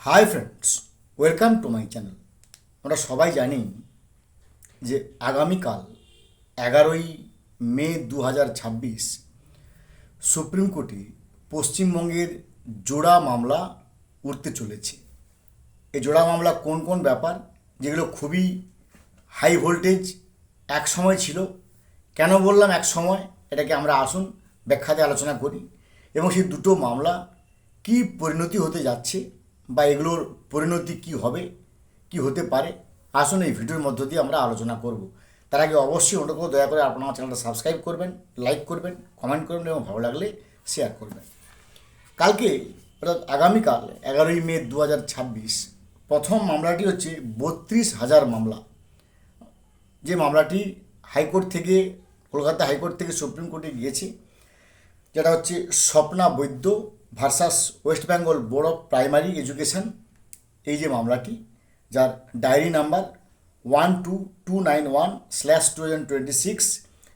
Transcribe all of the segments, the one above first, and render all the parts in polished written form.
Hi friends, welcome to my channel. আমরা সবাই জানি যে আগামীকাল 11ই মে 2026 সুপ্রিম কোর্টে পশ্চিমবঙ্গের জোড়া মামলা উঠতে চলেছে। এই জোড়া মামলা কোন কোন ব্যাপার যেগুলো খুবই হাই ভোল্টেজ এক সময় ছিল, কেন বললাম এক সময়, এটাকে আমরা আসুন ব্যাখ্যাতে আলোচনা করি এবং সেই দুটো মামলা কি পরিণতি হতে যাচ্ছে বা এগুলোর পরিণতি কি হবে, কি হতে পারে, আসুন এই ভিডিওর মধ্য দিয়ে আমরা আলোচনা করব। তার আগে অবশ্যই অনুরোধ করব, দয়া করে আপনার চ্যানেলটা সাবস্ক্রাইব করবেন, লাইক করবেন, কমেন্ট করবেন এবং ভালো লাগলে শেয়ার করবেন। কালকে অর্থাৎ আগামীকাল 11ই মে 2026 প্রথম মামলাটি হচ্ছে 32,000 মামলা, যে মামলাটি হাইকোর্ট থেকে, কলকাতা হাইকোর্ট থেকে সুপ্রিম কোর্টে গিয়েছে, যেটা হচ্ছে Swapna Baidya versus West Bengal board of primary education. এই যে মামলাটি, যার ডায়েরি নাম্বার 12291/2026,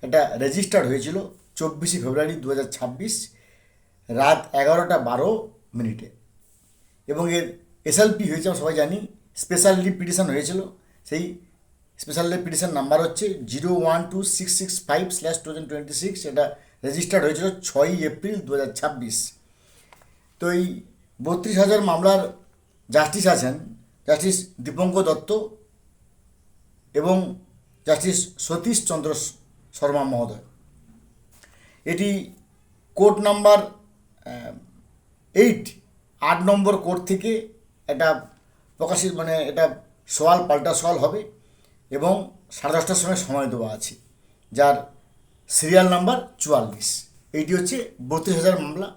এটা রেজিস্টার্ড হয়েছিল 24 ফেব্রুয়ারি 2026 রাত 11টা 12 মিনিটে, এবং এর এসএলপি হয়েছে আমরা সবাই জানি, স্পেশাল লিভ পিটিশন হয়েছিল। সেই স্পেশাল লিভ পিটিশন নাম্বার হচ্ছে 012665/2026, এটা রেজিস্টার্ড হয়েছিল 6 এপ্রিল 2026। তো এই 32,000 মামলার জাস্টিস আছেন জাস্টিস দীপঙ্কর দত্ত এবং জাস্টিস সতীশ চন্দ্র শর্মা মহোদয়। এটি কোর্ট নাম্বার 8 নম্বর কোর্ট থেকে এটা প্রকাশিত, মানে এটা সওয়াল পাল্টা সওয়াল হবে এবং 10:30টার সময় দেওয়া আছে, যার সিরিয়াল নাম্বার 44। এইটি হচ্ছে 32,000 মামলা।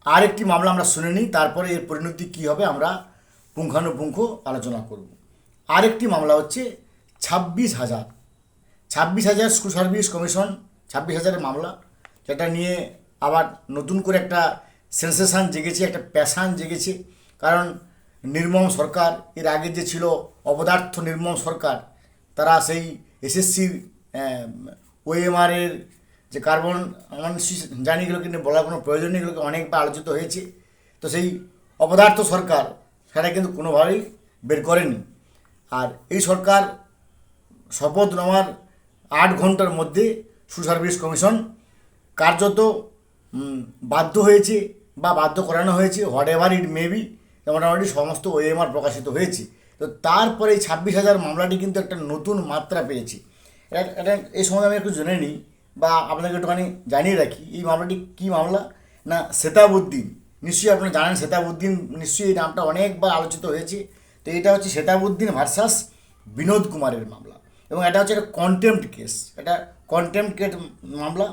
আর একটি মামলা আমরা শুনে নিই, তারপরে এর পরিণতি কী হবে আমরা পুঙ্খানুপুঙ্খ আলোচনা করব। আরেকটি মামলা হচ্ছে 26,000 স্কুল সার্ভিস কমিশন, 26,000 মামলা, যেটা নিয়ে আবার নতুন করে একটা সেন্সেশন জেগেছে, একটা প্যাশান জেগেছে। কারণ নির্মম সরকার, এর আগে যে ছিল অপদার্থ নির্মম সরকার, তারা সেই এসএসসির ওএমআরের যে কার্বন, আমরা জানি এগুলোকে নিয়ে বলার কোনো প্রয়োজন নেই, এগুলোকে অনেকবার আলোচিত হয়েছে। তো সেই অপদার্থ সরকার সেটা কিন্তু কোনোভাবেই বের করেনি। আর এই সরকার শপথ নেওয়ার 8 ঘন্টার মধ্যে স্কুল সার্ভিস কমিশন কার্যত বাধ্য হয়েছে বা বাধ্য করানো হয়েছে, what ever it may be, মোটামুটি সমস্ত ওএমআর প্রকাশিত হয়েছে। তো তারপরে এই 26,000 মামলাটি কিন্তু একটা নতুন মাত্রা পেয়েছে। এটা এই সময় আমি একটু জেনে নিই বা আপনাকে একটুখানি জানিয়ে রাখি, এই মামলাটি কী মামলা না, শেতাবুদ্দিন, নিশ্চয়ই আপনারা জানেন শেতাবুদ্দিন, নিশ্চয়ই এই নামটা অনেকবার আলোচিত হয়েছে। তো এটা হচ্ছে শেতাবুদ্দিন ভার্সাস বিনোদ কুমারের মামলা, এবং এটা হচ্ছে একটা কন্টেম্পট কেস, এটা কন্টেম্পট কেস মামলা,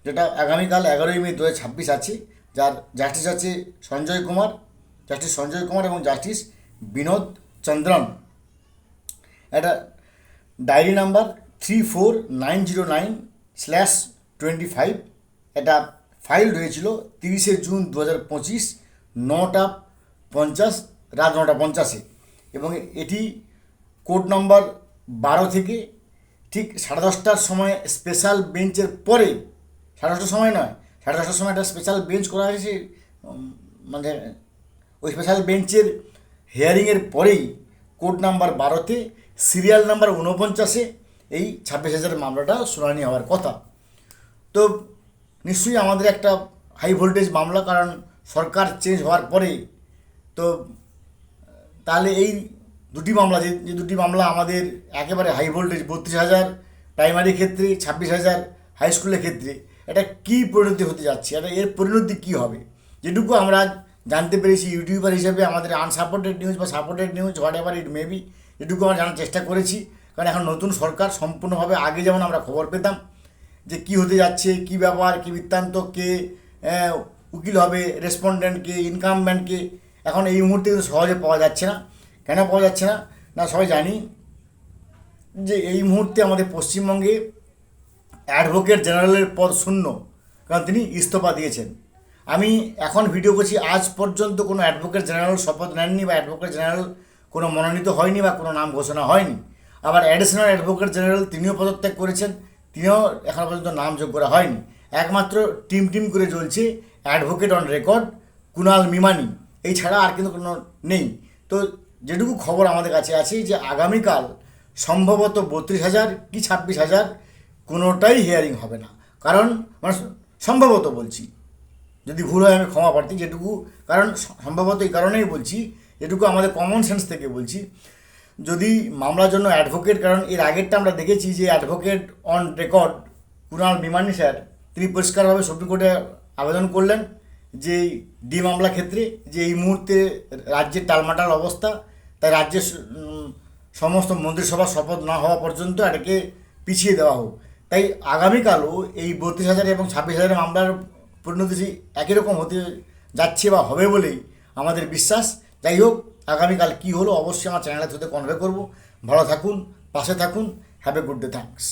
যেটা আগামীকাল 11ই মে 2026 আছে, যার জাস্টিস আছে জাস্টিস সঞ্জয় কুমার এবং জাস্টিস বিনোদ চন্দ্রন। এটা ডায়েরি নাম্বার 34909/25, এটা ফাইল হয়েছিল 30 জুন 2025 9:50, রাত 9:50, এবং এটি কোর্ট নম্বর 12 থেকে ঠিক 10:30টার সময় স্পেশাল বেঞ্চের পরে, 10:30টার সময় নয়, 10:30টার সময় একটা স্পেশাল বেঞ্চ করা হয়েছে, মানে ওই স্পেশাল বেঞ্চের হিয়ারিংয়ের পরেই কোর্ট নাম্বার 12তে সিরিয়াল নাম্বার 49-এ এই 26,000 মামলাটা শুনানি হওয়ার কথা। তো নিশ্চয়ই আমাদের একটা হাই ভোল্টেজ মামলা, কারণ সরকার চেঞ্জ হওয়ার পরে তো তাহলে এই দুটি মামলা, যে দুটি মামলা আমাদের একেবারে হাই ভোল্টেজ, 32,000 প্রাইমারি ক্ষেত্রে, 26,000 হাই স্কুলের ক্ষেত্রে, এটা কী পরিণতি হতে যাচ্ছে, এটা এর পরিণতি কী হবে, যেটুকু আমরা জানতে পেরেছি ইউটিউবার হিসেবে, আমাদের আনসাপোর্টেড নিউজ বা supported news, what ever it maybe, এটুকু আমরা জানার চেষ্টা করেছি। কারণ এখন নতুন সরকার, সম্পূর্ণভাবে আগে যেমন আমরা খবর পেতাম যে কী হতে যাচ্ছে, কী ব্যাপার, কী বৃত্তান্ত, কে উকিল হবে, রেসপন্ডেন্ট কে, ইনকামব্যান্ট কে, এখন এই মুহূর্তে কিন্তু সহজে পাওয়া যাচ্ছে না। কেন পাওয়া যাচ্ছে না, না সবাই জানি যে এই মুহূর্তে আমাদের পশ্চিমবঙ্গে অ্যাডভোকেট জেনারেলের পদ শূন্য, কারণ তিনি ইস্তফা দিয়েছেন। আমি এখন ভিডিও করছি, আজ পর্যন্ত কোনো অ্যাডভোকেট জেনারেল শপথ নেননি বা অ্যাডভোকেট জেনারেল কোনো মনোনীত হয়নি বা কোনো নাম ঘোষণা হয়নি। আবার অ্যাডিশনাল অ্যাডভোকেট জেনারেল তিনিও পদত্যাগ করেছেন, তিনিও এখনও পর্যন্ত নাম যোগ করা হয়নি। একমাত্র টিম করে চলছে advocate on record Kunal Mimani, এই ছাড়া আর কিন্তু কোনো নেই। তো যেটুকু খবর আমাদের কাছে আছে যে আগামীকাল সম্ভবত 32,000 কি 26,000 কোনোটাই হিয়ারিং হবে না। কারণ মানে সম্ভবত বলছি, যদি ভুল হয় আমি ক্ষমা প্রার্থী, যেটুকু কারণ সম্ভবত এই কারণেই বলছি, যেটুকু আমাদের কমন সেন্স থেকে বলছি, যদি মামলার জন্য অ্যাডভোকেট, কারণ এর আগেরটা আমরা দেখেছি যে advocate on record Kunal Bimani sir তিনি পরিষ্কারভাবে সুপ্রিম কোর্টে আবেদন করলেন যে ডি মামলা ক্ষেত্রে যে এই মুহূর্তে রাজ্যের টালমাটাল অবস্থা, তাই রাজ্যের সমস্ত মন্ত্রিসভা শপথ না হওয়া পর্যন্ত এটাকে পিছিয়ে দেওয়া হোক। তাই আগামীকালও এই 32,000 এবং 26,000 মামলার পরিণতি একই রকম হতে যাচ্ছে বা হবে বলেই আমাদের বিশ্বাস। যাই হোক, আগামীকাল কী হলো অবশ্যই আমার চ্যানেলের থ্রুতে কনভে করবো। ভালো থাকুন, পাশে থাকুন, have a good day, thanks.